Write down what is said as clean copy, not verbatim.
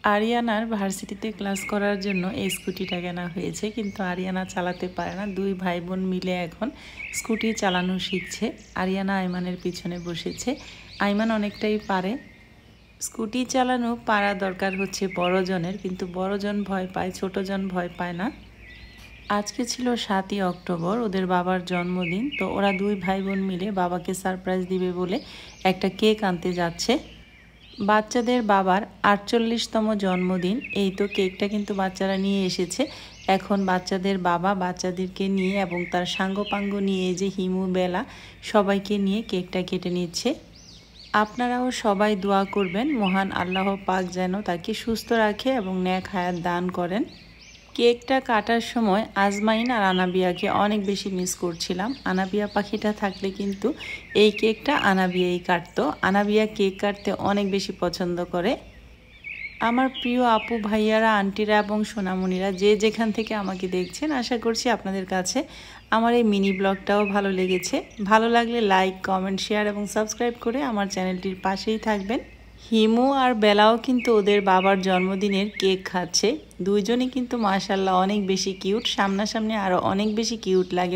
আরিয়ানার ভার্সিটিতে ক্লাস করার জন্য এই স্কুটিটা কেনা হয়েছে, কিন্তু আরিয়ানা চালাতে পারে না। দুই ভাই বোন মিলে এখন স্কুটি চালানো শিখছে। আরিয়ানা আইমানের পিছনে বসেছে। আইমান অনেকটাই পারে। স্কুটি চালানো পারা দরকার হচ্ছে বড়জনের, কিন্তু বড়জন ভয় পায়, ছোটজন ভয় পায় না। আজকে ছিল 7ই অক্টোবর, ওদের বাবার জন্মদিন। তো ওরা দুই ভাই বোন মিলে বাবাকে সারপ্রাইজ দিবে বলে একটা কেক আনতে যাচ্ছে। বাচ্চাদের বাবার 48তম জন্মদিন। এই তো কেকটা কিন্তু বাচ্চারা নিয়ে এসেছে। এখন বাচ্চাদের বাবা বাচ্চাদেরকে নিয়ে এবং তার সাঙ্গপাঙ্গ নিয়ে, যে হিমু বেলা, সবাইকে নিয়ে কেকটা কেটে নিচ্ছে। আপনারাও সবাই দোয়া করবেন মহান আল্লাহ পাক যেন তাকে সুস্থ রাখে এবং নেক হায়াত দান করেন। কেকটা কাটার সময় আজমাইন আর আনাবিয়াকে অনেক বেশি মিস করছিলাম। আনাবিয়া পাখিটা থাকলে কিন্তু এই কেকটা আনাবিয়াই কাটতো। আনাবিয়া কেক কাটতে অনেক বেশি পছন্দ করে। আমার প্রিয় আপু ভাইয়ারা, আন্টিরা এবং সোনামণিরা, যে যেখান থেকে আমাকে দেখছেন, আশা করছি আপনাদের কাছে আমার এই মিনি ব্লগটাও ভালো লেগেছে। ভালো লাগলে লাইক, কমেন্ট, শেয়ার এবং সাবস্ক্রাইব করে আমার চ্যানেলটির পাশেই থাকবেন। হিমু আর বেলাও কিন্তু ওদের বাবার জন্মদিনের কেক খাচ্ছে। দুইজনই কিন্তু মাশাআল্লাহ অনেক বেশি কিউট। সামনাসামনি আরও অনেক বেশি কিউট লাগে।